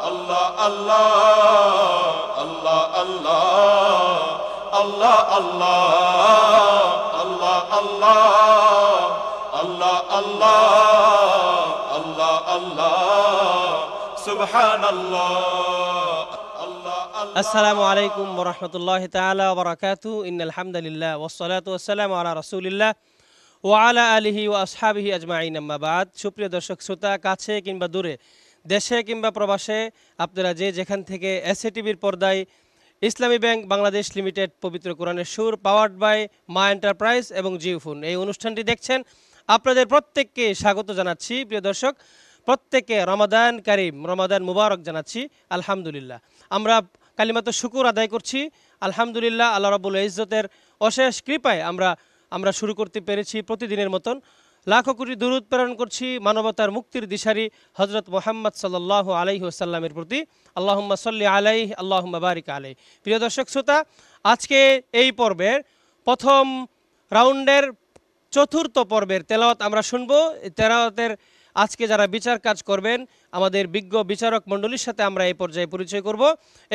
আল্লাহ আল্লাহ আল্লাহ আল্লাহ আল্লাহ আল্লাহ আল্লাহ আল্লাহ আল্লাহ আল্লাহ আল্লাহ আল্লাহ সুবহানাল্লাহ। আসসালামু আলাইকুম ওয়া রাহমাতুল্লাহি তাআলা ওয়া বারাকাতুহু। ইন্নাল হামদালিল্লাহ ওয়াস সালাতু ওয়াস সালামু আলা রাসূলিল্লাহ ওয়া আলা আলিহি ওয়া আসহাবিহি আজমাইন, আম্মা বাদ। সুপ্রিয় দর্শক শ্রোতা, কাছে কিংবা দূরে, দেশে কিংবা প্রবাসে, আপনারা যে যেখান থেকে এসএ টিভির পর্দায় ইসলামী ব্যাংক বাংলাদেশ লিমিটেড পবিত্র কোরআনের সুর পাওয়ার্ড বাই মা এন্টারপ্রাইজ এবং জিওফোন এই অনুষ্ঠানটি দেখছেন, আপনাদের প্রত্যেককে স্বাগত জানাচ্ছি। প্রিয় দর্শক, প্রত্যেককে রমাদান কারিম, রমাদান মুবারক জানাচ্ছি। আলহামদুলিল্লাহ, আমরা কালিমাত শুকুর আদায় করছি। আলহামদুলিল্লাহ, আল্লাহ রাব্বুল ইজ্জতের অশেষ কৃপায় আমরা শুরু করতে পেরেছি প্রতিদিনের মতন। লাখো কোটি দুরূদ প্রেরণ করছি মানবতার মুক্তির দিশারি হযরত মুহাম্মদ সাল্লাল্লাহু আলাইহি ওয়াসাল্লামের প্রতি। আল্লাহুম্মা সাল্লি আলাইহি আল্লাহুম্মা বারিক আলাইহি। প্রিয় দর্শক শ্রোতা, আজকে এই পর্বের প্রথম রাউন্ডের চতুর্থ পর্বের তেলাওয়াত আমরা শুনবো। তেলাওয়াতের আজকে যারা বিচার কাজ করবেন, আমাদের বিজ্ঞ বিচারক মণ্ডলীর সাথে আমরা এই পর্যায়ে পরিচয় করব।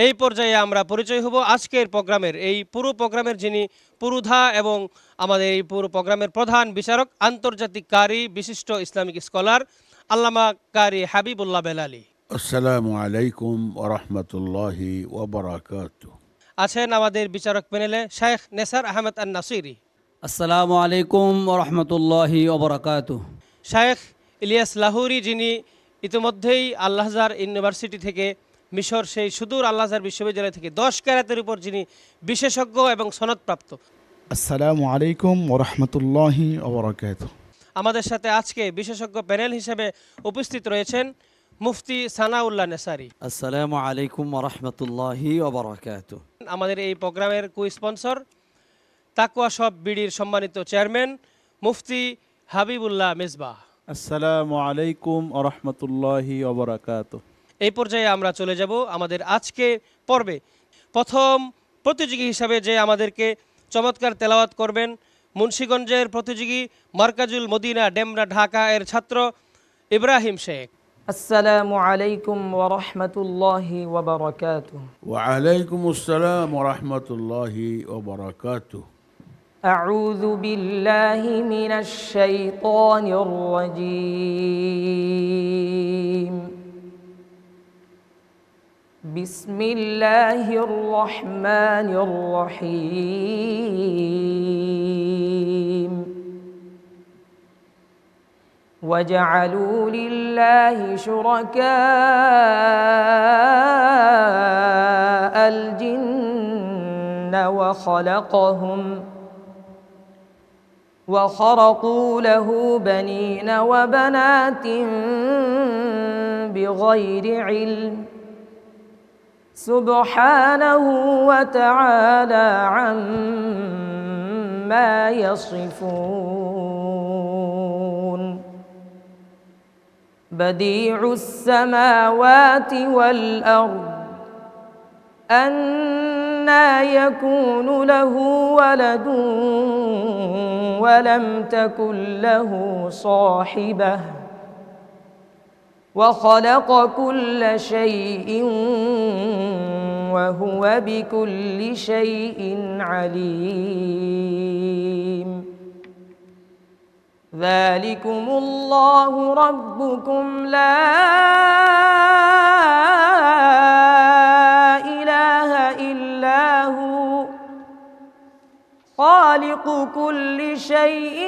এই পর্যায়ে আমরা পরিচয় হব আজকের প্রোগ্রামের, এই পুরো প্রোগ্রামের যিনি পুরোধা এবং আমাদের এই পুরো প্রোগ্রামের প্রধান বিচারক, আন্তর্জাতিক কারি, বিশিষ্ট ইসলামিক স্কলার আল্লামা কারি হাবিবুল্লাহ বেলালী। আসসালামু আলাইকুম ওয়া রাহমাতুল্লাহি ওয়া বারাকাতুহু। আছেন আমাদের বিচারক প্যানেলে শেখ নেসার আহমেদ আন-নাসিরি। আসসালামু আলাইকুম ওয়া রাহমাতুল্লাহি ওয়া বারাকাতুহু। শেখ ইলিয়াস লাহুরি, যিনি ইতিমধ্যেই আল আজহার ইউনিভার্সিটি থেকে, মিশর সেই সুদূর আল আজহার বিশ্ববিদ্যালয় থেকে 10 ক্যারাতের উপর যিনি বিশেষজ্ঞ এবং সনদপ্রাপ্ত। আসসালামু আলাইকুম ওয়া রাহমাতুল্লাহি ওয়া বারাকাতুহু। আমাদের সাথে আজকে বিশেষজ্ঞ প্যানেল হিসেবে উপস্থিত রয়েছেন মুফতি সানাউল্লাহ নেসারি। আসসালামু আলাইকুম ওয়া রাহমাতুল্লাহি ওয়া বারাকাতুহু। আমাদের এই প্রোগ্রামের কো স্পন্সর তাকওয়া শপ বিডির সম্মানিত চেয়ারম্যান মুফতি হাবিবুল্লাহ মেজবাহ। আসসালামু আলাইকুম ওয়া রাহমাতুল্লাহি ওয়া বারাকাতুহু। এই পর্যায়ে আমরা চলে যাব আমাদের আজকে পর্বে। প্রথম প্রতিযোগী হিসাবে যে আমাদেরকে চমৎকার তেলাওয়াত করবেন, মুন্সিগঞ্জের প্রতিযোগী, মার্কাজুল মদিনা ডেমরা ঢাকা এর ছাত্র ইব্রাহিম শেখ। আসসালামু আলাইকুম ওয়া রাহমাতুল্লাহি ওয়া বারাকাতুহু। ওয়া আলাইকুমুস সালাম ওয়া রাহমাতুল্লাহি ওয়া বারাকাতুহু। আউযু বিল্লাহি মিনাশ শাইতানির রাজীম। বিসমিল্লাহির রহমানির রহিম। وَجَعَلُوا لِلَّهِ شُرَكَاءَ الْجِنَّ وَخَرَقُوا لَهُ بَنِينَ وَبَنَاتٍ بِغَيْرِ عِلْمٍ سُبْحَانَهُ وَتَعَالَى عَمَّا يَصِفُونَ بديع السماوات والأرض أنى يكون له ولد ولم تكن له صاحبة وخلق كل شيء وهو بكل شيء عليم ذلكم الله ربكم لا إله إلا هو خالق كل شيء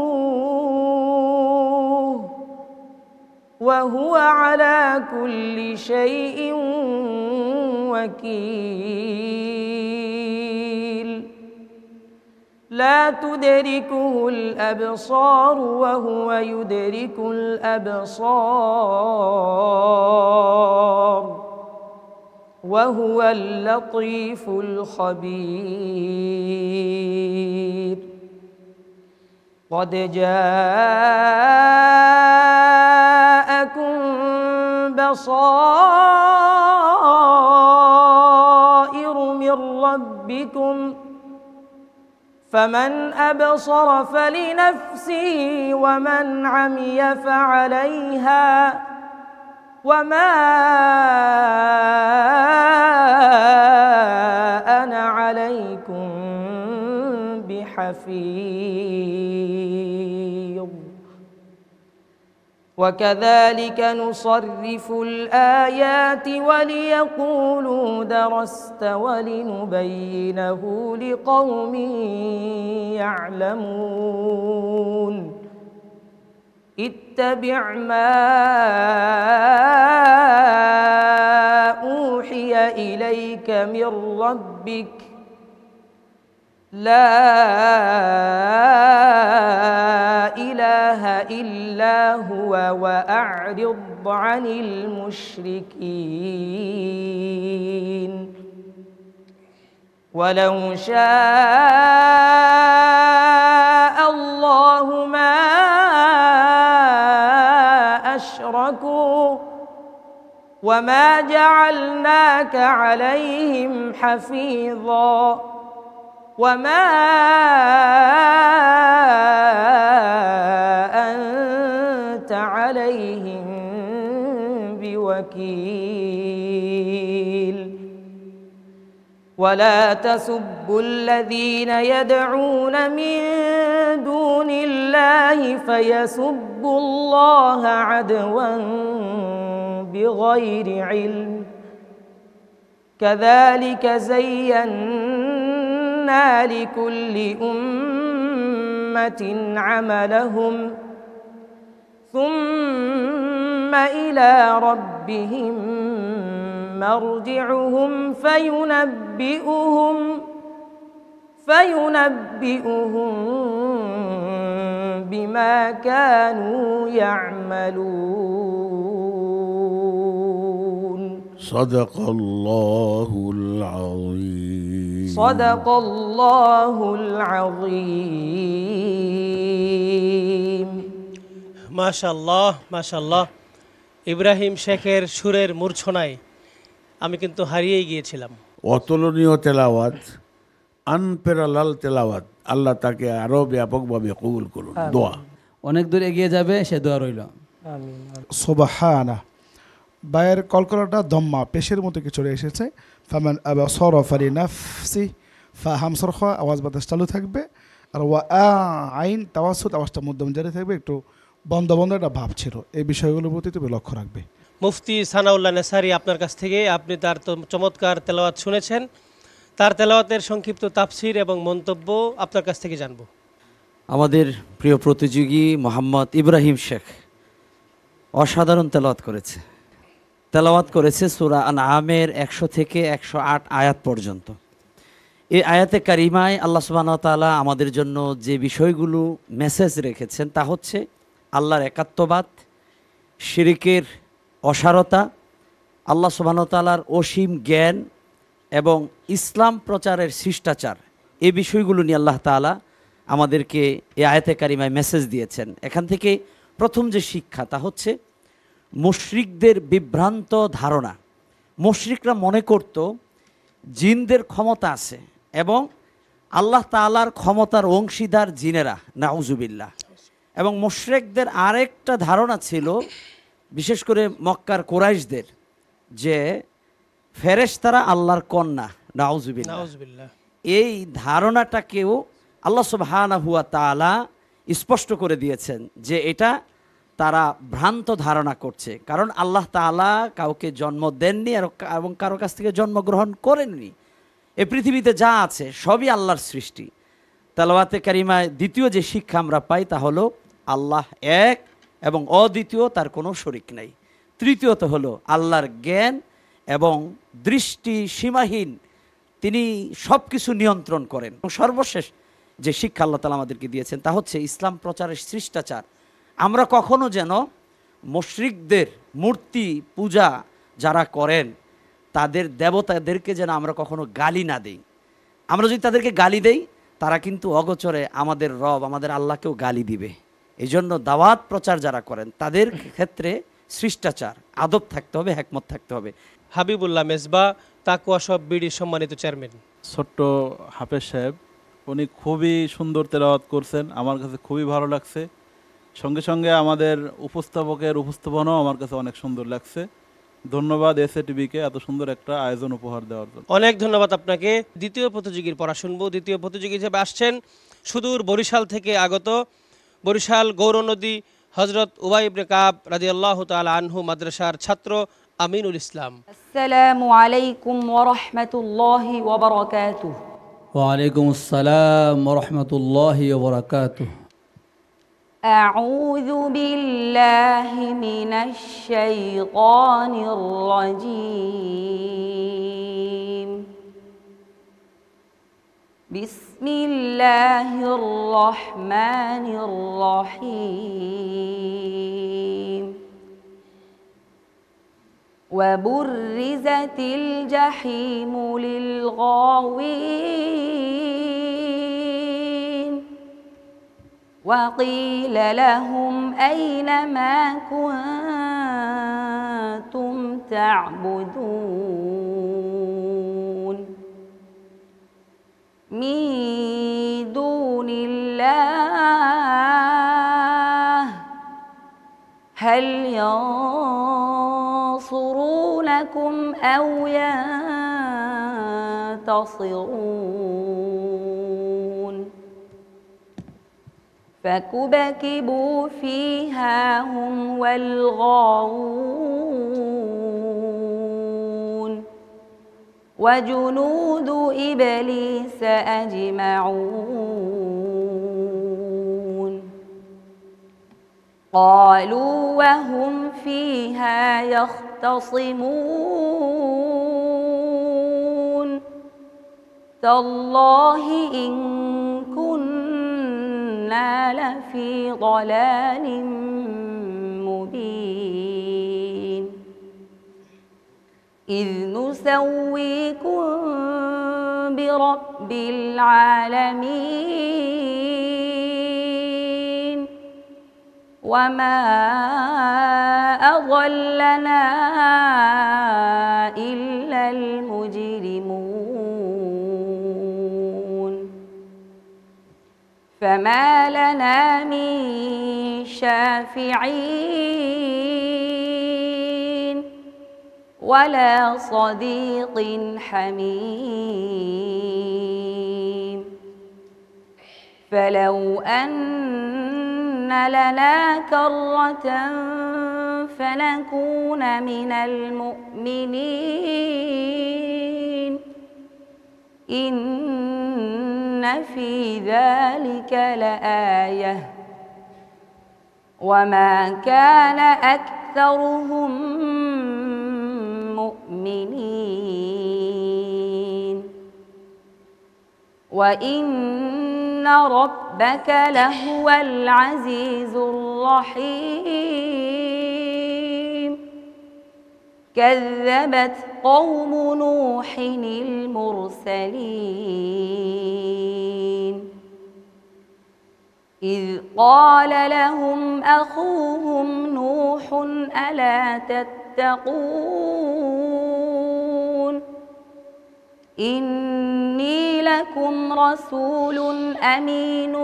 فاعبدوه وهو على كل شيء وكيل لا تدركه الأبصار وهو يدرك الأبصار وهو اللطيف الخبير قد جاءكم بصائر من ربكم فمن أبصر فلنفسه ومن عمي فعليها وما أنا عليكم بحفيظ وكذلك نصرف الآيات وليقولوا درست ولنبينه لقوم يعلمون اتبع ما أوحي إليك من ربك لا إله إلا هو وأعرض عن المشركين ولو شاء الله ما أشركوا وما جعلناك عليهم حفيظا وما أنت عليهم بوكيل ولا تسبوا الذين يدعون من دون الله فيسبوا الله عدوا بغير علم كذلك زينا لكل أمة عملهم ثم إلى ربهم مرجعهم فينبئهم بما كانوا يعملون صدق الله العظيم صدق الله العظيم মাশাআল্লাহ মাশাআল্লাহ। ইব্রাহিম শেখের সুরের মূর্ছনায় আমি কিন্তু হারিয়েই গিয়েছিলাম। অতুলনীয় তেলাওয়াত, আনপেরালাল তেলাওয়াত। আল্লাহ তাকে আরো ব্যাপকভাবে কবুল করুন। দোয়া। অনেক দূর এগিয়ে যাবে, সে দোয়া রইল। সুবহানা। বায়ের কলকলাটা দম্মা পেশের মতো কিছু এসেছে। ফামান আবসারা ফালিনাফসি, ফা হামসর খ আওয়াজ বাতাস চালু থাকবে, আর ওয়া আইন তাওয়াসুত আওয়াজটা মধ্যম জারি থাকবে, একটু বন্ধ বন্ধ একটা ভাব ছিল। এই বিষয়গুলোর প্রতি তুমি লক্ষ্য রাখবে। মুফতি সানাউল্লাহ নেসারি আপনার কাছ থেকে আপনি তার তো চমৎকার তেলাওয়াত শুনেছেন, তার তেলাওয়াতের সংক্ষিপ্ত তাফসির এবং মন্তব্য আপনার কাছ থেকে জানব। আমাদের প্রিয় প্রতিযোগী মোহাম্মদ ইব্রাহিম শেখ অসাধারণ তেলাওয়াত করেছে। তেলাওয়াত করেছে সূরা আনআমের 100 থেকে 108 আয়াত পর্যন্ত। এই আয়াতে কারিমায় আল্লাহ সুবহানাহু ওয়া তাআলা আমাদের জন্য যে বিষয়গুলো মেসেজ রেখেছেন তা হচ্ছে আল্লাহর একাত্মবাদ, শিরিকের অসারতা, আল্লাহ সুবহানাহু ওয়া তাআলার অসীম জ্ঞান এবং ইসলাম প্রচারের শিষ্টাচার। এই বিষয়গুলো নিয়ে আল্লাহ তাআলা আমাদেরকে এই আয়াতে কারিমায় মেসেজ দিয়েছেন। এখান থেকে প্রথম যে শিক্ষা তা হচ্ছে মুশরিকদের বিভ্রান্ত ধারণা। মুশরিকরা মনে করত জিনদের ক্ষমতা আছে এবং আল্লাহ তাআলার ক্ষমতার অংশীদার জিনেরা, নাউজুবিল্লাহ। এবং মুশরিকদের আরেকটা ধারণা ছিল, বিশেষ করে মক্কার কুরাইশদের, যে ফেরেশতারা আল্লাহর কন্যা, নাউজুবিল্লাহ। এই ধারণাটাকেও আল্লাহ সুবহানাহু ওয়া তাআলা স্পষ্ট করে দিয়েছেন যে এটা তারা ভ্রান্ত ধারণা করছে, কারণ আল্লাহ তাআলা কাউকে জন্ম দেননি এবং কারো কাছ থেকে জন্মগ্রহণ করেননি। এই পৃথিবীতে যা আছে সবই আল্লাহর সৃষ্টি। তেলাওয়াতে কারিমায় দ্বিতীয় যে শিক্ষা আমরা পাই তা হলো আল্লাহ এক এবং অদ্বিতীয়, তার কোনো শরিক নাই। তৃতীয়ত হলো আল্লাহর জ্ঞান এবং দৃষ্টি সীমাহীন, তিনি সব কিছু নিয়ন্ত্রণ করেন। এবং সর্বশেষ যে শিক্ষা আল্লাহ তাআলা আমাদেরকে দিয়েছেন তা হচ্ছে ইসলাম প্রচারের শিষ্টাচার। আমরা কখনো যেন মুশরিকদের মূর্তি পূজা যারা করেন তাদের দেবতাদেরকে যেন আমরা কখনো গালি না দেই। আমরা যদি তাদেরকে গালি দেই তারা কিন্তু অগোচরে আমাদের রব, আমাদের আল্লাহকেও গালি দিবে। এই জন্য দাওয়াত প্রচার যারা করেন তাদের ক্ষেত্রে শিষ্টাচার, আদব থাকতে হবে, হিকমত থাকতে হবে। হাবিবুল্লাহ মেজবা, তাকওয়া সব বিডির সম্মানিত চেয়ারম্যান। ছোট্ট হাফেজ সাহেব উনি খুবই সুন্দর তেলাওয়াত করছেন, আমার কাছে খুবই ভালো লাগছে। সঙ্গে সঙ্গে আমাদের উপস্থাপকের উপস্থাপনাও আমার কাছে অনেক সুন্দর লাগছে। ধন্যবাদ এসএ টিভিকে এত সুন্দর একটা আয়োজন উপহার দেওয়ার জন্য। অনেক ধন্যবাদ আপনাকে। দ্বিতীয় প্রতিযোগীর পড়া শুনবো। দ্বিতীয় প্রতিযোগী হিসেবে আসছেন সুদূর বরিশাল থেকে আগত, বরিশাল গৌরনদী হজরত উবাই ইবনে কাব রাদিয়াল্লাহু তাআলা আনহু মাদ্রাসার ছাত্র আমিনুল ইসলাম। আসসালামু আলাইকুম ওয়া রাহমাতুল্লাহি ওয়া বারাকাতুহু। ওয়ালাইকুম আসসালাম ওয়া রাহমাতুল্লাহি ওয়া বারাকাতুহু। আউযু বিল্লাহি মিনাশ শাইতানির রাজীম। বিসমিল্লাহির রহমানির রহিম। وبرزت الجحيم للغاوين وقيل لهم أين ما كنتم تعبدون من دون الله هل ينصرونكم أو ينتصرون فكبكبوا فيها هم والغاوون وجنود إبليس أجمعون قالوا وهم فيها يختصمون تالله إن كنا لفي ضلال مبين إذ نسويكم برب العالمين وما أضلنا إلا المجرمون فما لنا من شافعين ولا صديق حميم فلو أن لنا كرة فنكون من المؤمنين إن في ذلك لآية وما كان أكثرهم مؤمنين وإن ربك لهو العزيز الرحيم كذبت قوم نوح المرسلين إذ قال لهم أخوهم نوح ألا تتقون إني لكم رسول أمين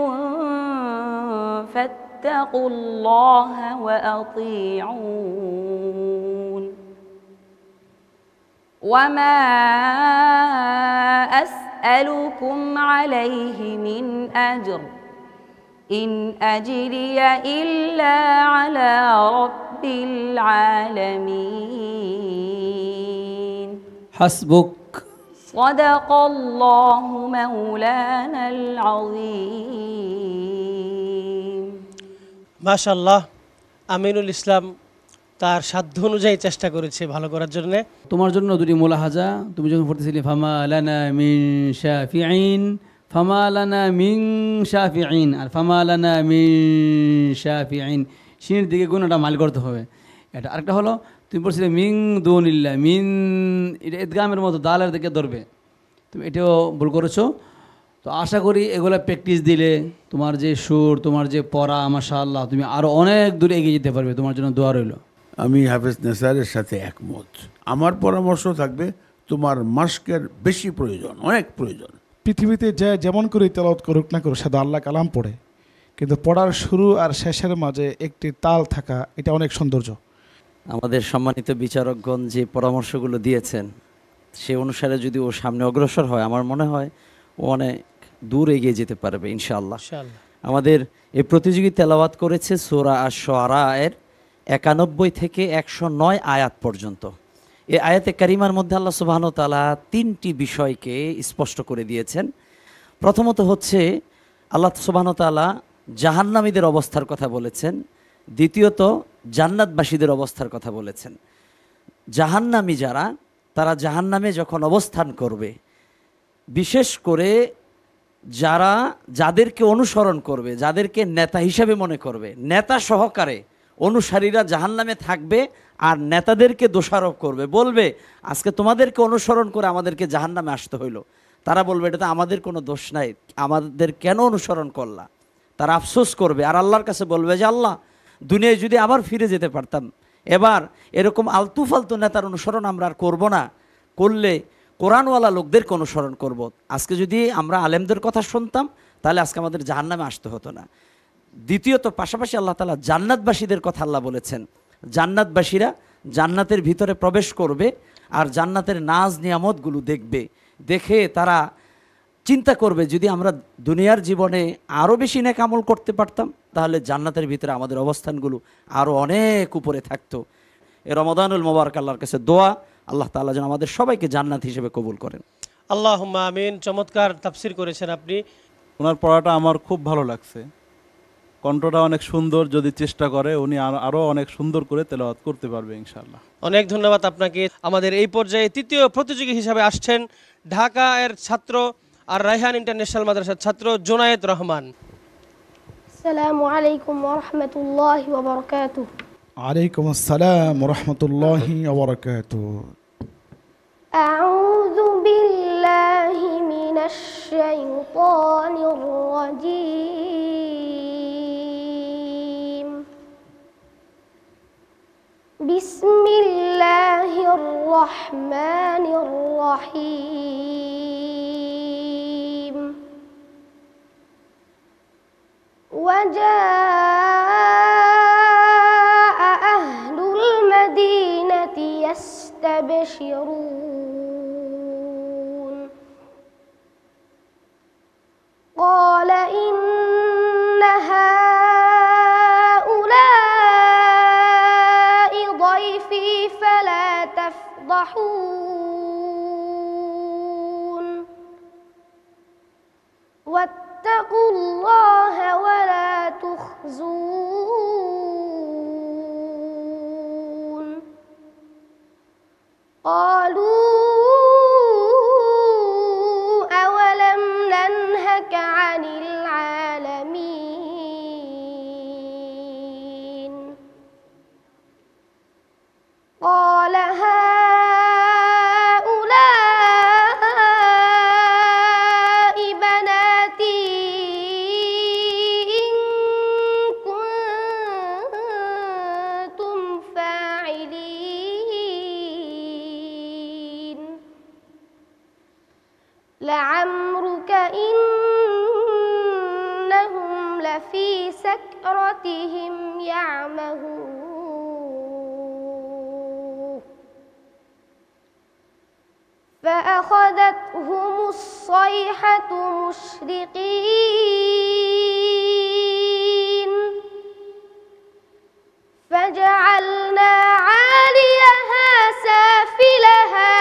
فاتقوا الله وأطيعون وما أسألكم عليه من أجر إن أجري إلا على رب العالمين حسبك صدق الله مولانا العظيم মাশাআল্লাহ, আমিনুল ইসলাম তার সাধ্য অনুযায়ী চেষ্টা করেছে ভালো করার জন্য। তোমার জন্য দুটি মুলাহাজা। তুমি যখন পড়তেছিলে ফামা লানা মিন শাফিঈন, ফামা লানা মিন শাফিঈন আর ফামা লানা মিন শাফিঈন, শিনের দিকে গুণটা মাইল করতে হবে। এটা আরেকটা হলো তুমি পড়ছিলে মিন দুনিল্লাহ, মিন এটা ইদগামের মতো দালের দিকে ধরবে, তুমি এটাও ভুল করেছো। তো আশা করি এগুলো প্র্যাকটিস দিলে তোমার যে সুর, তোমার যে পড়া, মাশাআল্লাহ তুমি আরও অনেক দূরে এগিয়ে যেতে পারবে। তোমার জন্য দোয়া রইল। আমি হাফেজ নেসারের সাথে একমত। আমার পরামর্শ থাকবে তোমার মাস্কের বেশি প্রয়োজন, অনেক প্রয়োজন। পৃথিবীতে যে যেমন করে তেলাওয়াত করুক না করুক, সাদা আল্লাহ কালাম পড়ে, কিন্তু পড়ার শুরু আর শেষের মাঝে একটি তাল থাকা, এটা অনেক সৌন্দর্য। আমাদের সম্মানিত বিচারকগণ যে পরামর্শগুলো দিয়েছেন সে অনুসারে যদি ও সামনে অগ্রসর হয়, আমার মনে হয় ও অনেক দূর এগিয়ে যেতে পারবে ইনশাআল্লাহ। ইনশাআল্লাহ। আমাদের এই প্রতিযোগী তেলাওয়াত করেছে সূরা আশ-শুআরা এর 91 থেকে 109 আয়াত পর্যন্ত। এই আয়াতে কারিমার মধ্যে আল্লাহ সুবহানাহু ওয়া তাআলা 3টি বিষয়কে স্পষ্ট করে দিয়েছেন। প্রথমত হচ্ছে আল্লাহ সুবহানাহু ওয়া তাআলা জাহান্নামীদের অবস্থার কথা বলেছেন, দ্বিতীয়ত জান্নাতবাসীদের অবস্থার কথা বলেছেন। জাহান্নামী যারা, তারা জাহান্নামে যখন অবস্থান করবে, বিশেষ করে যারা যাদেরকে অনুসরণ করবে, যাদেরকে নেতা হিসাবে মনে করবে, নেতা সহকারে অনুসারীরা জাহান্নামে থাকবে আর নেতাদেরকে দোষারোপ করবে, বলবে আজকে তোমাদেরকে অনুসরণ করে আমাদেরকে জাহান্নামে আসতে হইলো। তারা বলবে এটা তো আমাদের কোনো দোষ নাই, আমাদের কেন অনুসরণ করলা। তারা আফসোস করবে আর আল্লাহর কাছে বলবে যে আল্লাহ, দুনিয়ায় যদি আবার ফিরে যেতে পারতাম, এবার এরকম আলতু ফালতু নেতার অনুসরণ আমরা আর করবো না, করলে কোরআনওয়ালা লোকদেরকে অনুসরণ করব। আজকে যদি আমরা আলেমদের কথা শুনতাম তাহলে আজকে আমাদের জাহান্নামে আসতে হতো না। দ্বিতীয়ত পাশাপাশি আল্লাহ তাআলা জান্নাতবাসীদের কথা আল্লাহ বলেছেন। জান্নাতবাসীরা জান্নাতের ভিতরে প্রবেশ করবে আর জান্নাতের নাজ নিয়ামতগুলো দেখবে, দেখে তারা চিন্তা করবে যদি আমরা দুনিয়ার জীবনে আরও বেশি নেক আমল করতে পারতাম তাহলে জান্নাতের ভিতরে আমাদের অবস্থানগুলো আরও অনেক উপরে থাকতো। এ রমাদানুল মোবারক আল্লাহর কাছে দোয়া, আল্লাহ তাআলা যেন আমাদের সবাইকে জান্নাত হিসেবে কবুল করেন। আল্লাহুম্মা আমিন। চমৎকার তাফসীর করেছেন আপনি। ওনার পড়াটা আমার খুব ভালো লাগছে, কণ্ঠটা অনেক সুন্দর। যদি চেষ্টা করে উনি আরও অনেক সুন্দর করে তেলাওয়াত করতে পারবে ইনশাআল্লাহ। অনেক ধন্যবাদ আপনাকে। আমাদের এই পর্যায়ে তৃতীয় প্রতিযোগী হিসাবে আসছেন ঢাকা এর ছাত্র আর রায়হান ইন্টারন্যাশনাল মাদ্রাসার ছাত্র জোনায়েদ রহমান। আসসালামু আলাইকুম ওয়া রাহমাতুল্লাহি ওয়া বারাকাতুহু। আলাইকুম আসসালাম ওয়া রাহমাতুল্লাহি ওয়া বারাকাতুহু। আউযু বিল্লাহি মিনাশ শাইতানির রাজীম। বিসমিল্লাহির রহমানির রহিম। وجاء أهل المدينة يستبشرون قال إن هؤلاء ضيفي فلا تفضحون واتقوا الله ولا تخزون قالوا أولم ننهك عن العالمين قال هؤلاء بناتي إن كنتم فاعلين لعمرك إنهم لفي سكرتهم يعمهون فأخذتهم الصيحة مشرقين فجعلنا عاليها سافلها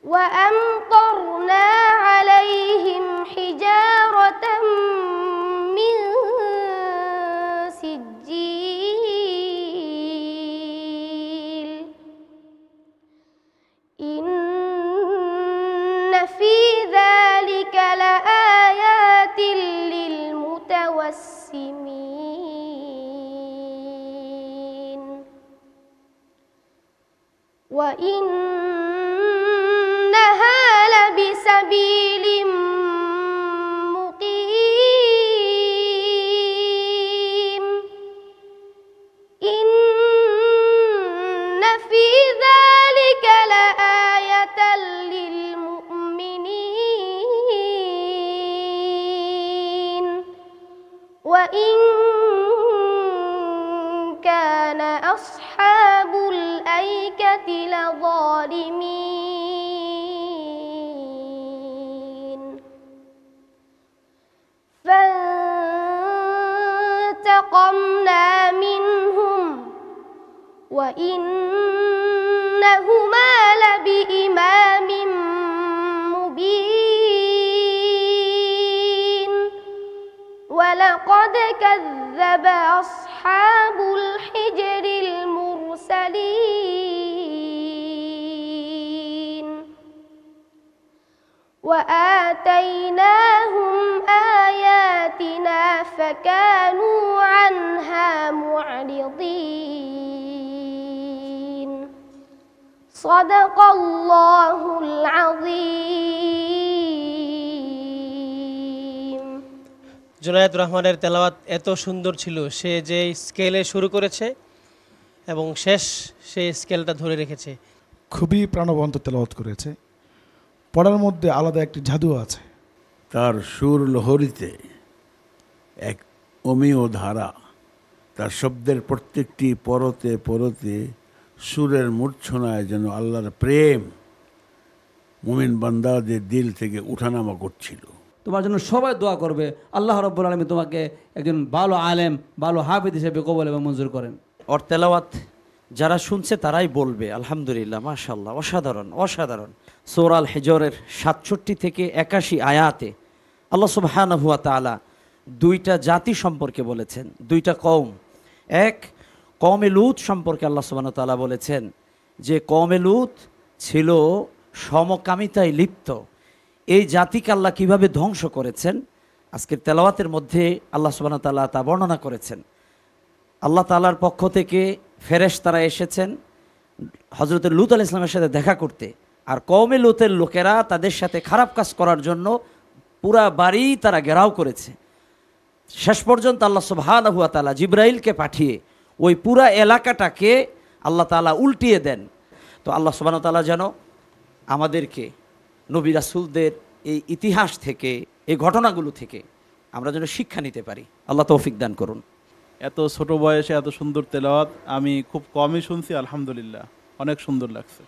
وأمطرنا عليهم حجارة من سجيل إن في ذلك لآيات للمتوسمين وإنها لبسبيل مقيم إن في ذلك كان أصحاب الأيكة لظالمين فانتقمنا منهم وإنهما لبإمام مبين ولقد كذب أصحاب الحجر المرسلين وآتيناهم آياتنا فكانوا عنها معرضين صدق الله العظيم জুনায়েদ রহমানের তেলাওয়াত এত সুন্দর ছিল, সে যে স্কেলে শুরু করেছে এবং শেষ সেই স্কেলটা ধরে রেখেছে। খুবই প্রাণবন্ত তেলাওয়াত করেছে। পড়ার মধ্যে আলাদা একটি জাদু আছে। তার সুর লহরীতে এক অমীয় ধারা, তার শব্দের প্রত্যেকটি পরতে পরতে সুরের মূর্ছনায় যেন আল্লাহর প্রেম মুমিন বান্দাদের দিল থেকে উঠানামা করছিল। তোমার জন্য সবাই দোয়া করবে, আল্লাহ রাব্বুল আলামিন তোমাকে একজন ভালো আলেম, ভালো হাফেজ হিসেবে কবুল এবং মঞ্জুর করেন। ওর তেলাওয়াত যারা শুনছে তারাই বলবে আলহামদুলিল্লাহ, মাশাআল্লাহ, অসাধারণ অসাধারণ। সূরা আল হিজরের 67 থেকে 81 আয়াতে আল্লাহ সুবহানাহু ওয়া তাআলা দুইটা জাতি সম্পর্কে বলেছেন, দুইটা কওম। এক কওমে লূত সম্পর্কে আল্লাহ সুবহানাহু ওয়া তাআলা বলেছেন যে কওমে লূত ছিল সমকামিতায় লিপ্ত। এই জাতিকে আল্লাহ কিভাবে ধ্বংস করেছেন আজকের তেলাওয়াতের মধ্যে আল্লাহ সুবহানাহু ওয়া তাআলা তা বর্ণনা করেছেন। আল্লাহ তাআলার পক্ষ থেকে ফেরেশতারা এসেছেন হযরত লূত আলাইহিস সালামের সাথে দেখা করতে, আর কওমে লূতের লোকেরা তাদের সাথে খারাপ কাজ করার জন্য পুরা বাড়ি তারা ঘেরাও করেছে। শেষ পর্যন্ত আল্লাহ সুবহানাহু ওয়া তাআলা জিবরাইলকে পাঠিয়ে ওই পুরা এলাকাটাকে আল্লাহ তাআলা উল্টিয়ে দেন। তো আল্লাহ সুবহানাহু ওয়া তাআলা যেন আমাদেরকে নবী রাসূলদের এই ইতিহাস থেকে, এই ঘটনাগুলো থেকে আমরা যেন শিক্ষা নিতে পারি। আল্লাহ তৌফিক দান করুন। এত ছোট বয়সে এত সুন্দর তেলাওয়াত আমি খুব কমই শুনছি, আলহামদুলিল্লাহ অনেক সুন্দর লাগছে।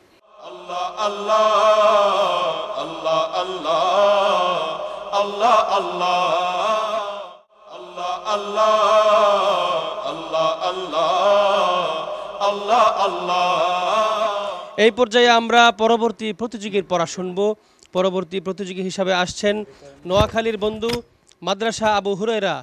আল্লাহ আল্লাহ আল্লাহ আল্লাহ আল্লাহ আল্লাহ আল্লাহ আল্লাহ আল্লাহ আল্লাহ আল্লাহ আল্লাহ। এই পর্যায়ে আমরা পরবর্তী প্রতিযোগীর পড়া শুনব। পরবর্তী প্রতিযোগী হিসাবে আসছেন নোয়াখালীর বন্ধু মাদ্রাসা আবু হুরায়রা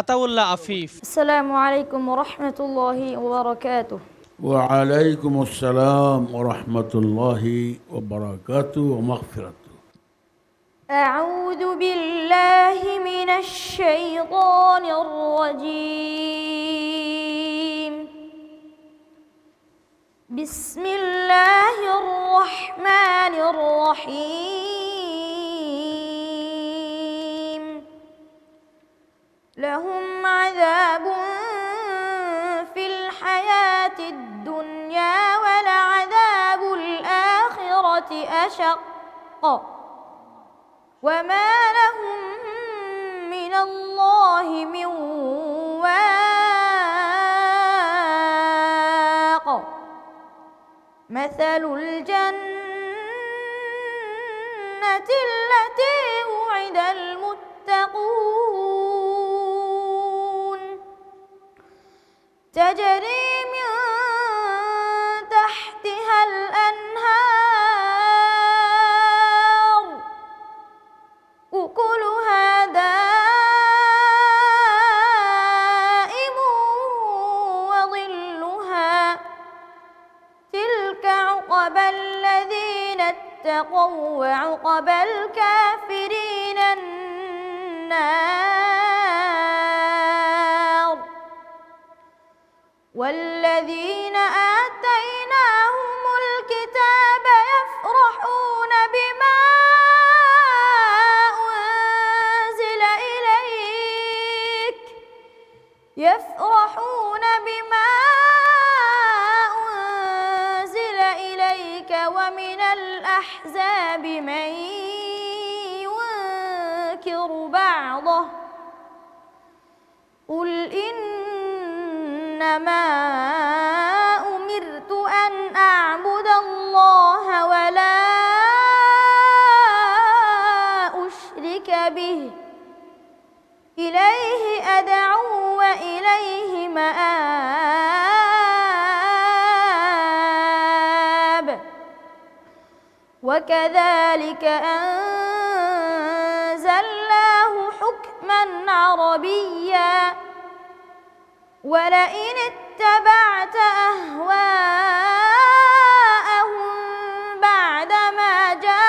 আতাউল্লাহ আফিফ। আসসালামু আলাইকুম ওয়া রাহমাতুল্লাহি ওয়া বারাকাতুহু। ওয়ালাইকুম আসসালাম ওয়া রাহমাতুল্লাহি ওয়া বারাকাতুহু ওয়া মাগফিরাতুহু। আউযু বিল্লাহি মিনাশ শাইতানির রাজীম। বিসমিল্লাহির রাহমানির রহিম। লাহুম আযাবুন ফিল হায়াতিদ দুনিয়া ওয়া লা'যাবুল আখিরাতি আশাক্ক ওয়া মা লাহুম মিনাল্লাহি মিন ওয়াক। মাসালুল জান্নাতি আল্লাতী উ'িদাল মুত্তাকুন تجري من تحتها الأنهار أكلها دائم وظلها تلك عقبى الذين اتقوا وعقبى الكافرين النار. والذين آتيناهم الكتاب يفرحون بما أنزل إليك ومن الأحزاب من ينكر بعضه قل إنما أمرت أن أعبد الله ولا أشرك به إليه أدعو وإليه مآب وكذلك أنزلناه حكما عربيا ولئن اتبعت أهواءهم بعدما جاءك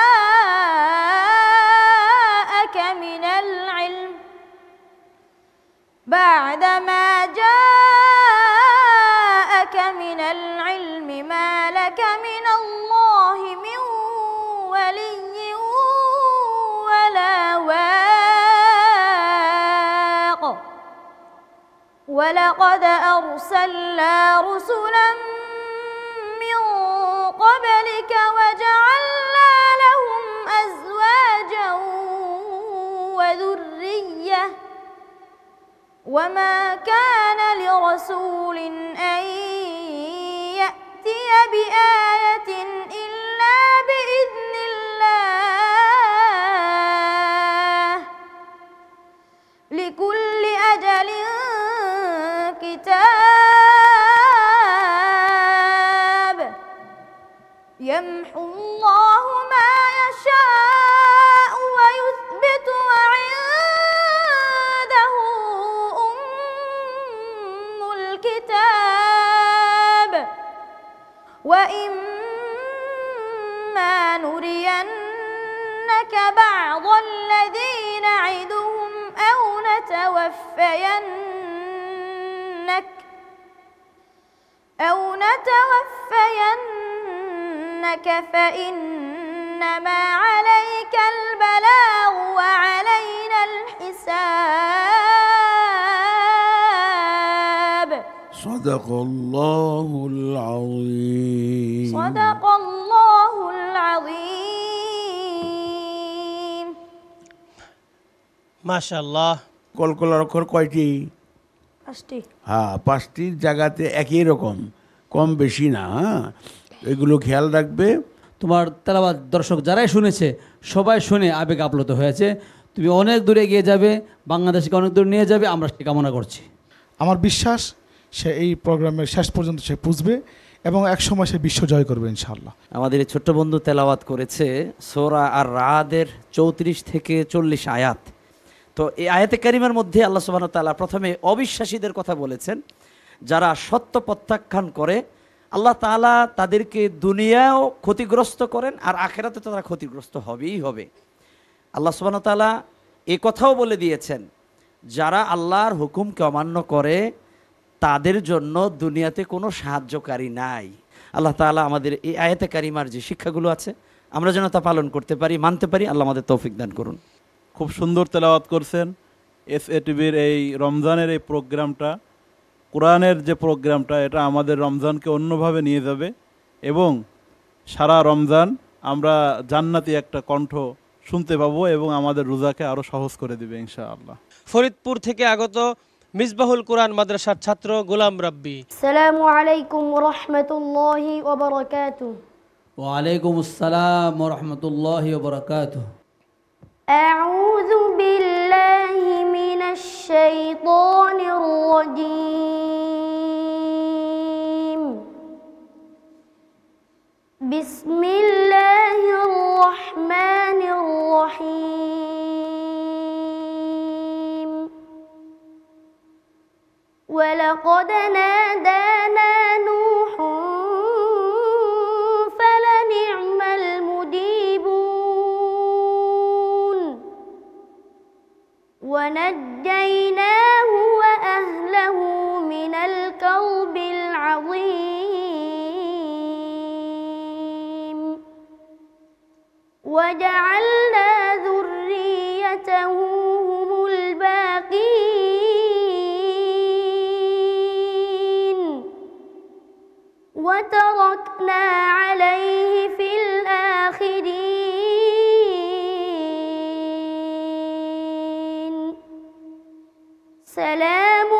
من العلم ما لك من الله من ولي ولا واق ولقد أرسلنا رسلا من قبلك وجعلنا لهم أزواجا وذرية وما كان لرسول أن يأتي بآية إلا بإذن الله لكل أجل كتاب يمحو الله ما يشاء ويثبت وعنده أم الكتاب وإما نرينك بعض الذي نعدهم أو نتوفينك فإنما عليك البلاغ وعلينا الحساب صدق الله العظيم صدق الله العظيم মাশাআল্লাহ। কলকলার অক্ষর কয়টি? 5টি। হ্যাঁ, 5টির জায়গাতে একই রকম, কম বেশি না। হ্যাঁ, এগুলো খেয়াল রাখবে। তোমার তেলাওয়াত দর্শক যারাই শুনেছে সবাই শুনে আবেগ আপ্লুত হয়েছে। তুমি অনেক দূরে এগিয়ে যাবে, বাংলাদেশকে অনেক দূর নিয়ে যাবে, আমরা সে কামনা করছি। আমার বিশ্বাস সে এই প্রোগ্রামের শেষ পর্যন্ত সে পুষবে এবং একসময় সে বিশ্ব জয় করবে ইনশাআল্লাহ। আমাদের এই ছোট্ট বন্ধু তেলাওয়াত করেছে সূরা আর রাদের 34 থেকে 40 আয়াত। তো এই আয়াতে কারিমার মধ্যে আল্লাহ সুবহানাহু ওয়া তাআলা প্রথমে অবিশ্বাসীদের কথা বলেছেন, যারা সত্য প্রত্যাখ্যান করে। আল্লাহ তাআলা তাদেরকে দুনিয়াও ক্ষতিগ্রস্ত করেন আর আখিরাতে তো তারা ক্ষতিগ্রস্ত হবেই হবে। আল্লাহ সুবহানাহু ওয়া তাআলা এই কথাও বলে দিয়েছেন, যারা আল্লাহর হুকুমকে অমান্য করে তাদের জন্য দুনিয়াতে কোনো সাহায্যকারী নাই। আল্লাহ তাআলা আমাদের এই আয়াতে কারিমার যে শিক্ষাগুলো আছে আমরা যেন তা পালন করতে পারি, মানতে পারি। আল্লাহ আমাদের তৌফিক দান করুন। খুব সুন্দর তেলাওয়াত করছেন। এসএটিভির এই রমজানের এই প্রোগ্রামটা, কোরআনের যে প্রোগ্রামটা, এটা আমাদের রমজানকে অন্যভাবে নিয়ে যাবে এবং সারা রমজান আমরা জান্নাতি একটা কণ্ঠ শুনতে পাবো এবং আমাদের রোজাকে আরও সহজ করে দিবে ইনশাআল্লাহ। ফরিদপুর থেকে আগত মিসবাহুল কোরআন মাদ্রাসার ছাত্র গোলাম রাব্বি। আসসালামু আলাইকুম ওয়া রাহমাতুল্লাহি ওয়া বারাকাতুহু। ওয়া আলাইকুম আসসালাম ওয়া রাহমাতুল্লাহি ওয়া বারাকাতুহু। আউযু বিল্লাহি মিনাশ শাইতানির রাজীম। বিসমিল্লাহির রাহমানির রাহিম। ولقد نادانا نوح فلنعم المجيبون ونجيناه وأهله من الكرب العظيم وجعلنا ذريته هم الباقين وتركنا عليه في الآخرين سلام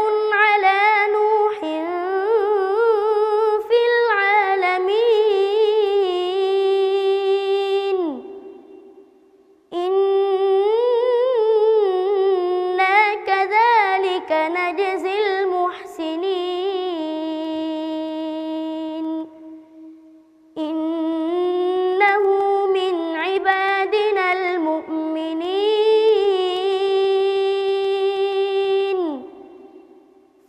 على نوح نجزي المحسنين إنه من عبادنا المؤمنين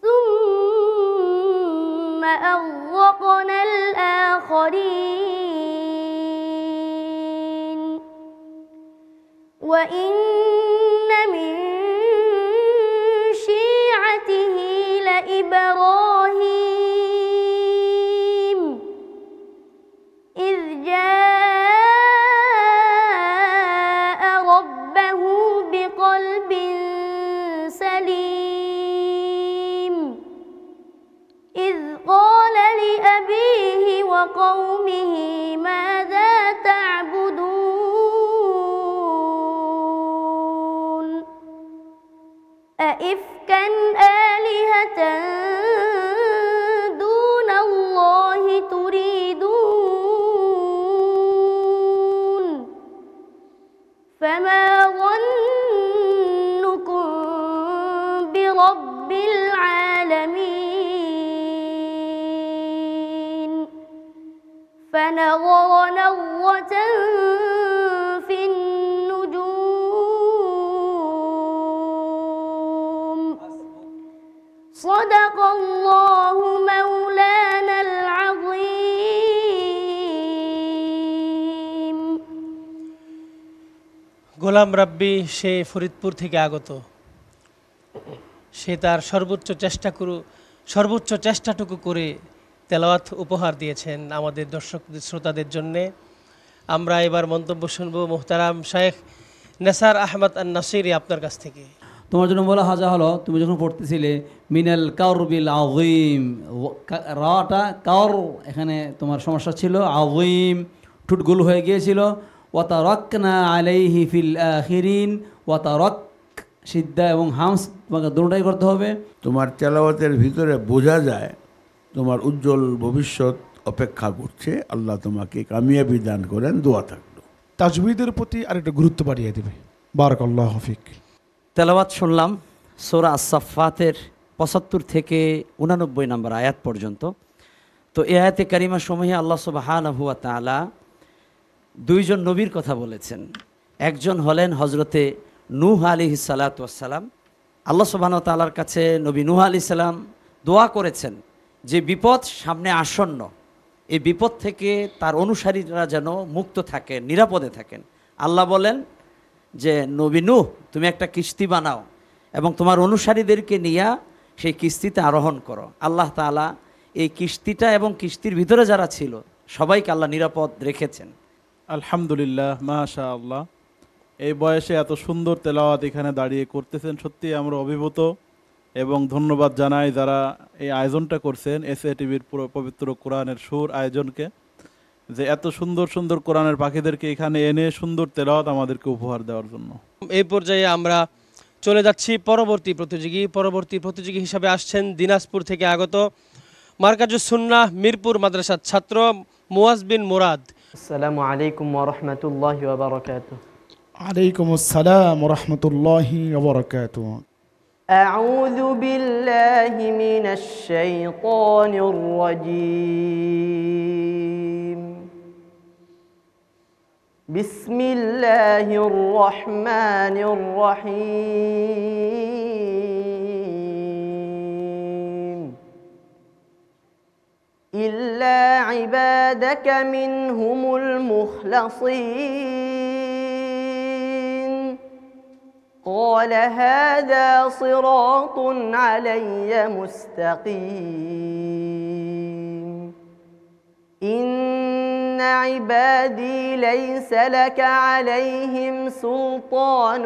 ثم أغرقنا الآخرين وإن من شيعته لإبراهيم إذ جاء ربه بقلب سليم إذ قال لأبيه وقومه ماذا تعبدون أئفكا آلهة دون الله تريدون فما ظنكم برب العالمين فنظر نظرة في النجوم صدق الله مولانا العظيم গোলাম রাব্বি সে ফরিদপুর থেকে আগত, সে তার সর্বোচ্চ চেষ্টাটুকু করে তেলাওয়াত উপহার দিয়েছেন আমাদের দর্শক শ্রোতাদের জন্যে। আমরা এবার মন্তব্য শুনবো মুহতারাম শায়েখ নেসার আহমদ আন নাসিরি আপনার কাছ থেকে। তোমার জন্য বলা হাজা হলো, তুমি যখন পড়তেছিলে মিনাল কারবিল আযীম, রাটা কার, এখানে তোমার সমস্যা ছিল, আযীম ঠুট গোল হয়ে গিয়েছিল। ওয়াতারাকনা আলাইহি ফিল আখিরিন, ওয়াতারাক সিদ্ধা এবং হামস তোমাকে দুটোটাই করতে হবে। তোমার তেলাওয়াতের ভিতরে বোঝা যায় তোমার উজ্জ্বল ভবিষ্যৎ অপেক্ষা করছে। আল্লাহ তোমাকে কামিয়াবি দান করেন, দোয়া থাকলো। তাজবিদের প্রতি আরেকটা গুরুত্ব বাড়িয়ে দেবে। বারাকাল্লাহু ফিক। তেলাওয়াত শুনলাম সূরা আস-সাফফাতের 75 থেকে 89 নম্বর আয়াত পর্যন্ত। তো এই আয়াতে কারিমা সমূহে আল্লাহ সুবহানাহু ওয়া তাআলা দুইজন নবীর কথা বলেছেন। একজন হলেন হজরতে নূহ আলাইহিস সালাতু ওয়াস সালাম। আল্লাহ সুবহানাহু ওয়া তাআলার কাছে নবী নূহ আলাইহিস সালাম দোয়া করেছেন যে বিপদ সামনে আসন্ন, এই বিপদ থেকে তার অনুসারীরা যেন মুক্ত থাকেন, নিরাপদে থাকেন। আল্লাহ বলেন যে নবী নূহ, তুমি একটা কিস্তি বানাও এবং তোমার অনুসারীদেরকে নিয়ে সেই কিস্তিতে আরোহণ করো। আল্লাহ তাআলা এই কিস্তিটা এবং কিস্তির ভিতরে যারা ছিল সবাইকে আল্লাহ নিরাপদ রেখেছেন। আলহামদুলিল্লাহ, মাশাআল্লাহ। এই বয়সে এত সুন্দর তেলাওয়াত এখানে দাঁড়িয়ে করতেছেন, সত্যি আমরা অভিভূত এবং ধন্যবাদ জানাই যারা এই আয়োজনটা করছেন, এসএ টিভির পুরো পবিত্র কোরআনের সুর আয়োজনকে, যে এত সুন্দর সুন্দর কোরআনের পাখিদেরকে এখানে এনে সুন্দর তেলাওয়াত আমাদেরকে উপহার দেওয়ার জন্য। এই পর্যায়ে আমরা চলে যাচ্ছি পরবর্তী প্রতিযোগী হিসাবে আসছেন দিনাজপুর থেকে আগত মারকাজুস সুন্নাহ মিরপুর মাদ্রাসার ছাত্র মুয়াজ বিন মুরাদ। আসসালামু আলাইকুম ওয়া রাহমাতুল্লাহি ওয়া বারাকাতুহু। আলাইকুম আসসালাম ওয়া রাহমাতুল্লাহি ওয়া বারাকাতুহু। আউযু বিল্লাহি মিনাশ শাইতানির রাজীম। বিসমিল্লাহির রহমানির রহিম। ইল্লা ইবাদাকা মিনহুমুল মুখলাসিন। قال هذا صراط علي مستقيم. إن عبادي ليس لك عليهم سلطان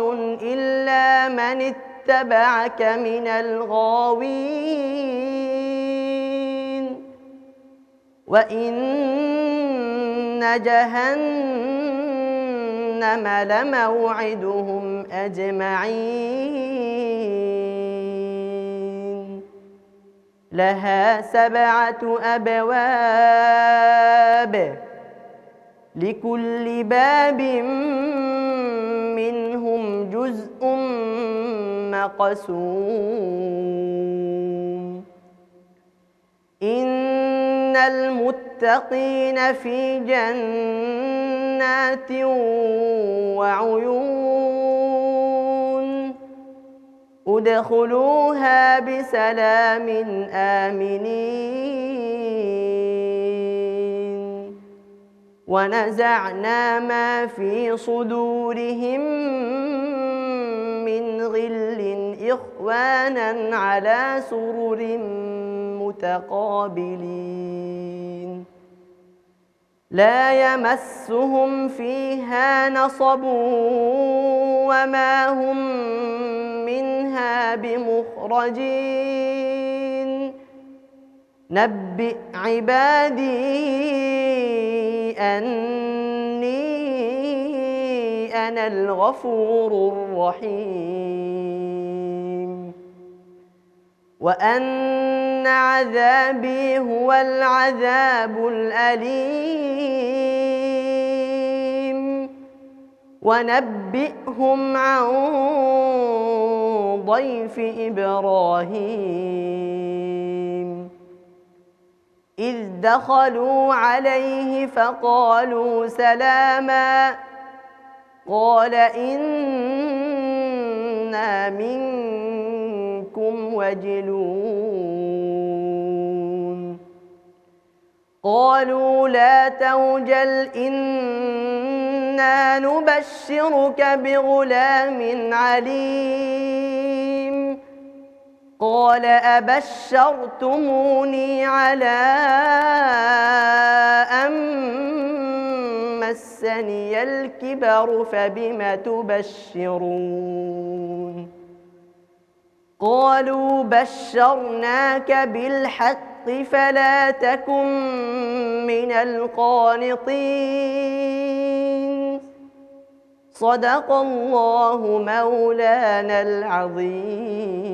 إلا من اتبعك من الغاوين. وإن جهنم لموعدهم أجمعين. لها 7 أبواب لكل باب منهم جزء مقسوم إن المتقين في جنات وعيون ادخلوها بسلام آمنين ونزعنا ما في صدورهم من غل إخوانا على سرر متقابلين لا يمسهم فيها نصب وما هم منها بمخرجين نبئ عبادي أني أنا الغفور الرحيم وأن عذابي هو العذاب الأليم ونبئهم عن ضيف إبراهيم إذ دخلوا عليه فقالوا سلاما قال إنا منكم وجلون قالوا لا توجل إنا نبشرك بغلام عليم قال أبشرتموني على أن مسني الكبر فبم تبشرون قالوا بشرناك بالحق فلا تكن من القانطين صدق الله مولانا العظيم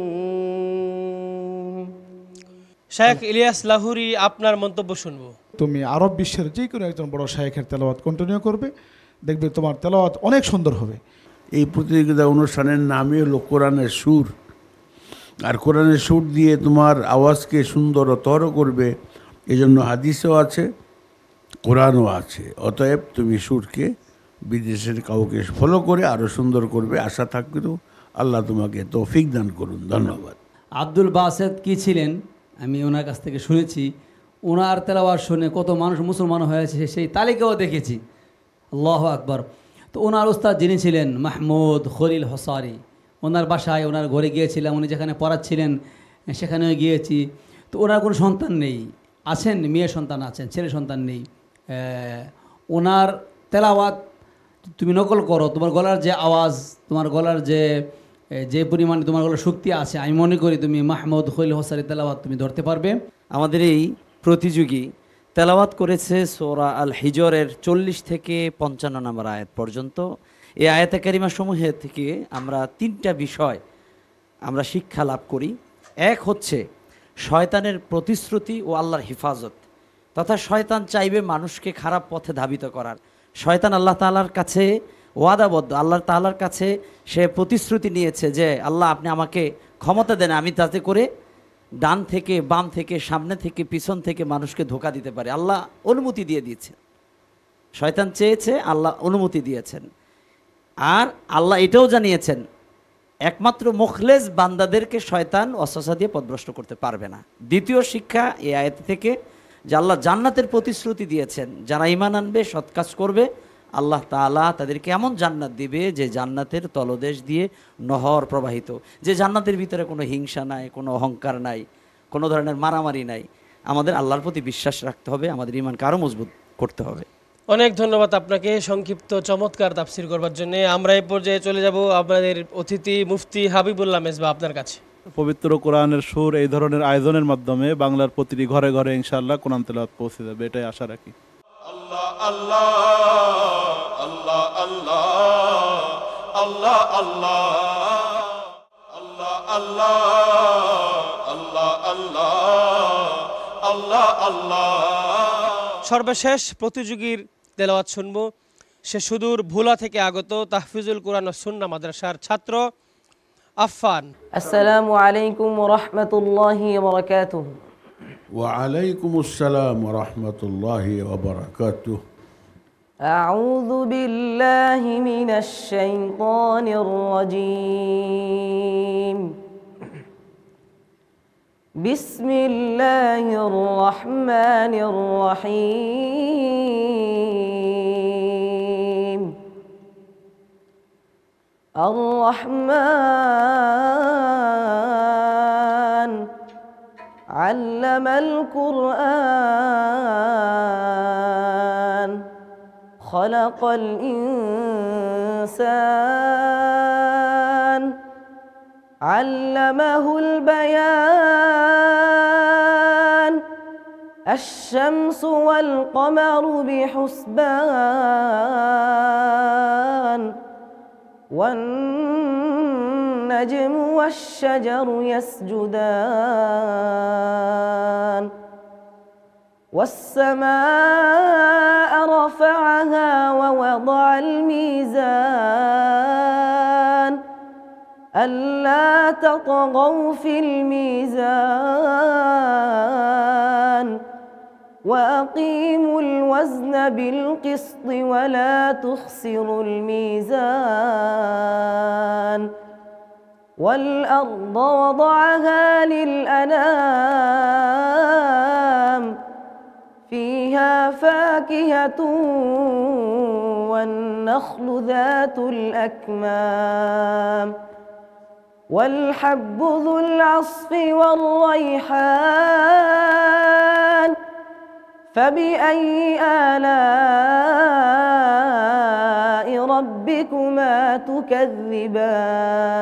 শায়েখ ইলিয়াস লাহুরি, আপনার মন্তব্য শুনবো। তুমি আরব বিশ্বের যে কোনো একজন বড় শায়েখের তেলাওয়াত কন্টিনিউ করবে, দেখবে তোমার তেলাওয়াত অনেক সুন্দর হবে। এই প্রতিযোগিতা অনুষ্ঠানের নামই হলো কোরআনের সুর, আর কোরআনের সুর দিয়ে তোমার আওয়াজকে সুন্দরতর করবে, এজন্য হাদিসও আছে, কোরআনও আছে। অতএব তুমি সুরকে বিদেশের কাউকে ফলো করে আরও সুন্দর করবে, আশা থাকবে। তো আল্লাহ তোমাকে তৌফিক দান করুন। ধন্যবাদ। আব্দুল বাসেত কি ছিলেন, আমি ওনার কাছ থেকে শুনেছি। ওনার তেলাওয়াত শুনে কত মানুষ মুসলমান হয়েছে সেই তালিকাও দেখেছি। আল্লাহু আকবার। তো ওনার উস্তাদ যিনি ছিলেন মাহমুদ খলিল হসারি, ওনার বাসায় ওনার ঘরে গিয়েছিলাম, উনি যেখানে পড়াচ্ছিলেন সেখানেও গিয়েছি। তো ওনার কোনো সন্তান নেই, আছেন মেয়ে সন্তান আছেন, ছেলে সন্তান নেই। ওনার তেলাওয়াত তুমি নকল করো, তোমার গলার যে আওয়াজ, তোমার গলার যে পরিমাণে তোমার গলার শক্তি আছে, আমি মনে করি তুমি মাহমুদ খলিল হসারি তেলাওয়াত তুমি ধরতে পারবে। আমাদের এই প্রতিযোগী তেলাওয়াত করেছে সূরা আল হিজরের 40 থেকে 55 নম্বর আয়াত পর্যন্ত। এই আয়াতে কারিমা সমূহে থেকে আমরা 3টা বিষয় আমরা শিক্ষা লাভ করি। এক হচ্ছে শয়তানের প্রতিশ্রুতি ও আল্লাহর হেফাজত, তথা শয়তান চাইবে মানুষকে খারাপ পথে ধাবিত করার। শয়তান আল্লাহ তাআলার কাছে ওয়াদাবদ্ধ, আল্লাহ তাআলার কাছে সে প্রতিশ্রুতি নিয়েছে যে আল্লাহ আপনি আমাকে ক্ষমতা দেন, আমি তাতে করে ডান থেকে বাম থেকে সামনে থেকে পিছন থেকে মানুষকে ধোঁকা দিতে পারে। আল্লাহ অনুমতি দিয়ে দিয়েছেন, শয়তান চেয়েছে, আল্লাহ অনুমতি দিয়েছেন। আর আল্লাহ এটাও জানিয়েছেন একমাত্র মুখলেস বান্দাদেরকে শয়তান ওয়াসওয়াসা দিয়ে পথভ্রষ্ট করতে পারবে না। দ্বিতীয় শিক্ষা এই আয়াত থেকে যে আল্লাহ জান্নাতের প্রতিশ্রুতি দিয়েছেন, যারা ঈমান আনবে সৎ কাজ করবে আল্লাহ তাআলা তাদেরকে এমন জান্নাত দিবে যে জান্নাতের তলদেশ দিয়ে নহর প্রবাহিত, যে জান্নাতের ভিতরে কোনো হিংসা নাই, কোনো অহংকার নাই, কোনো ধরনের মারামারি নাই। আমাদের আল্লাহর প্রতি বিশ্বাস রাখতে হবে, আমাদের ঈমানকে আরও মজবুত করতে হবে। অনেক ধন্যবাদ আপনাকে সংক্ষিপ্ত চমৎকার তাফসির করবার জন্য। আমরা এই পর্যায়ে চলে যাব আপনাদের অতিথি মুফতি হাবিবুল্লাহ মেজবা আপনার কাছে। পবিত্র কোরআনের সুর এই ধরনের আয়োজনের মাধ্যমে বাংলার প্রতিটি ঘরে ঘরে ইনশাআল্লাহ কোরআন তেলাওয়াত পৌঁছে যাবে, এটাই আশা রাখি। আল্লাহ আল্লাহ আল্লাহ আল্লাহ আল্লাহ আল্লাহ আল্লাহ আল্লাহ আল্লাহ আল্লাহ আল্লাহ আল্লাহ। সর্বশেষ প্রতিযোগীর তেলাওয়াত শুনবো। সে সুদূর ভোলা থেকে আগত তাহফিজুল কোরআন ও সুন্নাহ মাদ্রাসার ছাত্র আফফান। السلام عليكم ورحمة الله وبركاته. وعليكم السلام ورحمة الله وبركاته. أعوذ بالله من الشيطان الرجيم. بسم الله الرحمن الرحيم. الرحمن علم القرآن خلق الإنسان علمه البيان الشمس والقمر بحسبان والنجم والشجر يسجدان والسماء رفعها ووضع الميزان ألا تطغوا في الميزان وأقيموا الوزن بالقسط ولا تخسروا الميزان والأرض وضعها للأنام فيها فاكهة والنخل ذات الأكمام والحب ذو العصف والريحان فبأي آلاء ربكما تكذبان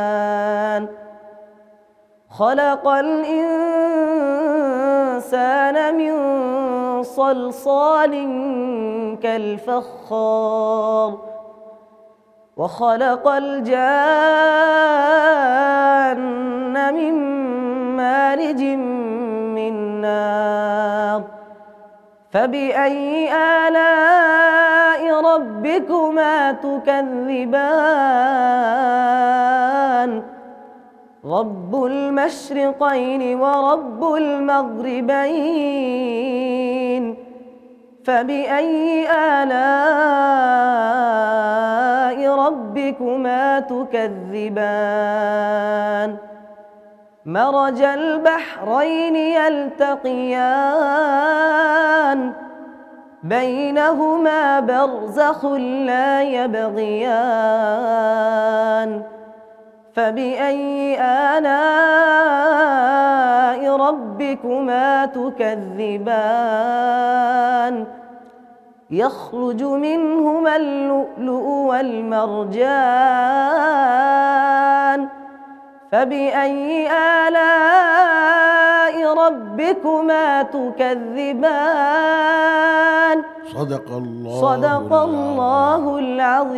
خلق الإنسان من صلصال كالفخار وخلق الجان من مارج من نار فبأي آلاء ربكما تكذبان رب المشرقين ورب المغربين فبأي آلاء ربكما تكذبان مرج البحرين يلتقيان بينهما برزخ لا يبغيان فبأي آلاء ربكما تكذبان يخرج منهما اللؤلؤ والمرجان فبأي آلاء ربكما تكذبان صدق الله العظيم.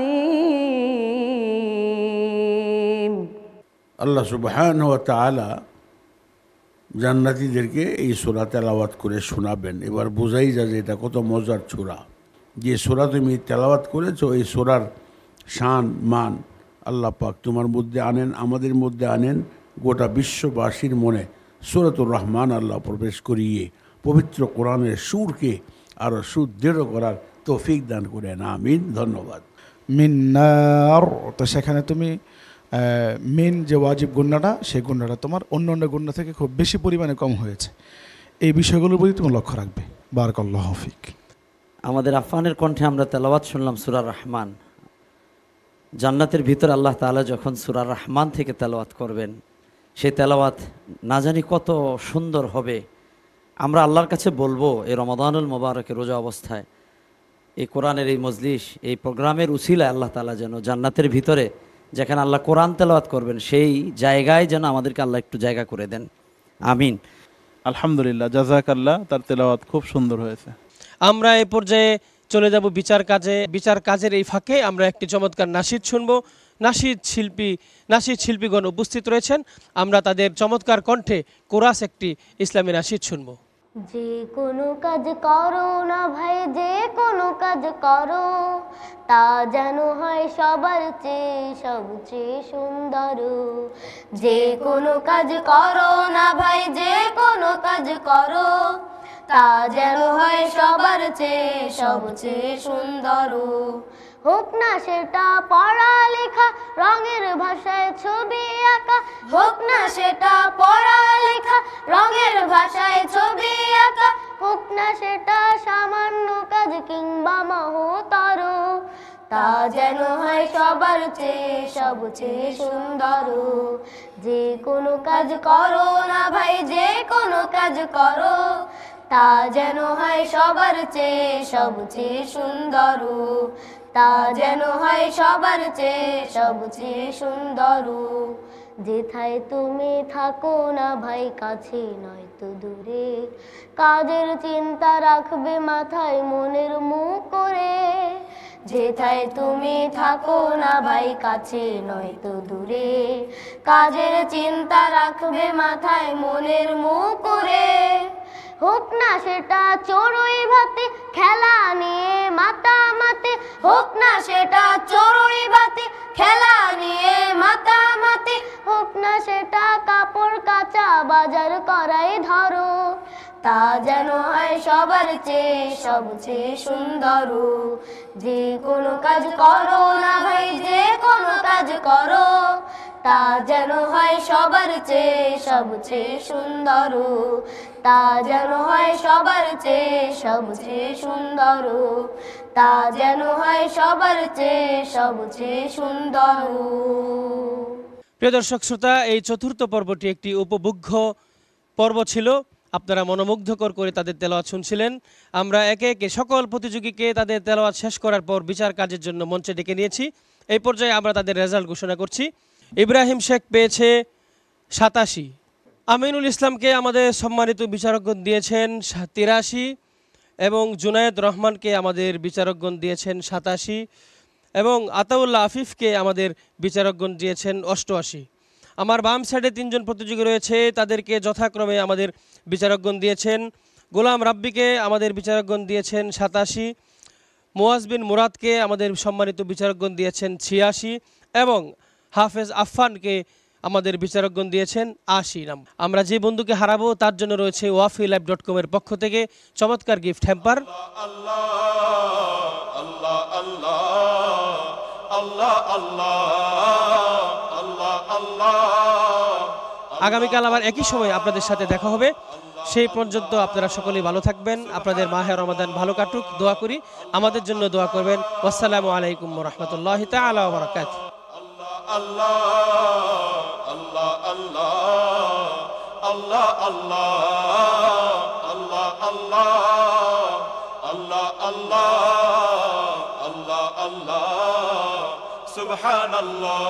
আল্লাহ সুবহানাহু ওয়া তাআলা জান্নাতীদেরকে এই সূরা তেলাওয়াত করে শোনাবেন। এবার বোঝাই যায় যে এটা কত মজার সূরা। যে সূরা তুমি তেলাওয়াত করেছো এই সূরার শান মান আল্লাহ পাক তোমার মধ্যে আনেন, আমাদের মধ্যে আনেন, গোটা বিশ্ববাসীর মনে সূরাতুর রহমান আল্লাহ প্রবেশ করিয়ে পবিত্র কোরআনের সুরকে আরও সুদৃঢ় করার তৌফিক দান করেন, আমিন। ধন্যবাদ। মিন্নার, তো সেখানে তুমি মিন যে ওয়াজিব গুণাটা, সেই গুণাটা তোমার অন্য অন্য গুণা থেকে খুব বেশি পরিমাণে কম হয়েছে। এই বিষয়গুলোর প্রতি তুমি লক্ষ্য রাখবে। বারাকাল্লাহু ফিক। আমাদের আফফানের কণ্ঠে আমরা তেলাওয়াত শুনলাম সূরা রহমান। জান্নাতের ভিতর আল্লাহ তাআলা যখন সূরা রহমান থেকে তেলাওয়াত করবেন, সেই তেলাওয়াত না জানি কত সুন্দর হবে। আমরা আল্লাহর কাছে বলবো এই রমাদানুল মোবারকের রোজা অবস্থায় এই কোরআনের এই মজলিস, এই প্রোগ্রামের উসিলায় আল্লাহ তাআলা যেন জান্নাতের ভিতরে যেখানে আল্লাহ কোরআন তেলাওয়াত করবেন সেই জায়গায় যেন আমাদেরকে আল্লাহ একটু জায়গা করে দেন, আমিন। আলহামদুলিল্লাহ, জাযাকাল্লাহ, তার তেলাওয়াত খুব সুন্দর হয়েছে। আমরা এই পর্যায়ে চলে যাব বিচার কাজে। বিচার কাজের এই ফাঁকে আমরা একটি চমৎকার নাশিদ শুনব। নাশিদ শিল্পীগণ উপস্থিত রয়েছেন, আমরা তাদের চমৎকার কণ্ঠে কোরাস একটি ইসলামী নাশিদ শুনব। যে কোনো কাজ করো না ভাই, যে কোনো কাজ করো, তা যেন হয় সবার চেয়ে সবচেয়ে সুন্দর। যে কোনো কাজ করো না ভাই, যে কোনো কাজ করো, তা যেন হয় সবার চেয়ে সবচেয়ে সুন্দর। হোক না সেটা পড়ালেখা, রঙের ভাষায় ছবি আঁকা, হোক না সেটা পড়ালেখা, রঙের ভাষায় ছবি আঁকা, হোক না সেটা সামান্য কাজ কিংবা মহতর, তা যেন হয় সবার চেয়ে সবচেয়ে সুন্দর। যে কোনো কাজ করো না ভাই, যে কোনো কাজ করো, তা যেন হয় সবার চেয়ে সবচেয়ে সুন্দর, তা যেন হয় সবার চেয়ে সবচেয়ে সুন্দর। যেথায় তুমি থাকো না ভাই, কাছে নয়তো দূরে, কাজের চিন্তা রাখবে মাথায় মনের মুখ করে। যেথায় তুমি থাকো না ভাই, কাছে নয়তো দূরে, কাজের চিন্তা রাখবে মাথায় মনের মুখ করে। হোক না সেটা চড়ুই ভাতি, খেলা নিয়ে মাতামাতি, হোক না সেটা চড়ুই ভাতি, খেলা নিয়ে মাতামাতি, হোক না সেটা কাপড় কাচা বাজার করাই ধরো, তা যেন হয় সবার চেয়ে সবচেয়ে সুন্দর। যে কোনো কাজ করো না ভাই, যে কোনো কাজ করো, তা যেন হয় সবার চেয়ে সবচেয়ে সুন্দর, তা যেন হয় সবার চেয়ে সবচেয়ে সুন্দর, তা যেন হয় সবার চেয়ে সবচেয়ে সুন্দর। প্রিয় দর্শক শ্রোতা, এই চতুর্থ পর্বটি একটি উপভোগ্য পর্ব ছিল। আপনারা মনোমুগ্ধকর করে তাদের তেলাওয়াত শুনছিলেন। আমরা একে একে সকল প্রতিযোগীকে তাদের তেলাওয়াত শেষ করার পর বিচার কাজের জন্য মঞ্চে ডেকে নিয়েছি। এই পর্যায়ে আমরা তাদের রেজাল্ট ঘোষণা করছি। ইব্রাহিম শেখ পেয়েছে 87, আমিনুল ইসলামকে আমাদের সম্মানিত বিচারকগণ দিয়েছেন 83, এবং জুনায়েদ রহমানকে আমাদের বিচারকগণ দিয়েছেন 87, এবং আতাউল্লাহ আফিফকে আমাদের বিচারকগণ দিয়েছেন 88। আমার বাম সাইডে 3 জন প্রতিযোগী রয়েছে, তাদেরকে যথাক্রমে আমাদের বিচারকগণ দিয়েছেন। গোলাম রাব্বিকে আমাদের বিচারকগণ দিয়েছেন 87, মুয়াজ বিন মুরাদকে আমাদের সম্মানিত বিচারকগণ দিয়েছেন 86, এবং হাফেজ আফফানকে আমাদের বিচারকগণ দিয়েছেন 80। আমরা যে বন্ধুকে হারাবো তার জন্য রয়েছে wafilaib.com এর পক্ষ থেকে চমৎকার গিফট হ্যাম্পার। আল্লাহ আল্লাহ আল্লাহ আল্লাহ আল্লাহ আল্লাহ আল্লাহ। আগামীকাল আবার একই সময় আপনাদের সাথে দেখা হবে। সেই পর্যন্ত আপনারা সকলেই ভালো থাকবেন। আপনাদের মাহে রমাদান ভালো কাটুক দোয়া করি। আমাদের জন্য দোয়া করবেন। আসসালামু আলাইকুম ওয়া রাহমাতুল্লাহি তাআলা ওয়া বারাকাতুহু। আল্লাহ আল্লাহ আল্লাহ আল্লাহ আল্লাহ আল্লাহ আল্লাহ আল্লাহ আল্লাহ আল্লাহ আল্লাহ সুবহানাল্লাহ।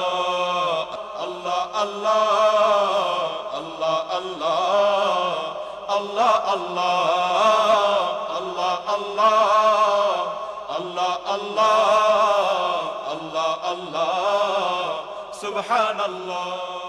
আল্লাহ আল্লাহ আল্লাহ আল্লাহ আল্লাহ আল্লাহ আল্লাহ আল্লাহ আল্লাহ আল্লাহ আল্লাহ আল্লাহ সুবহানাল্লাহ।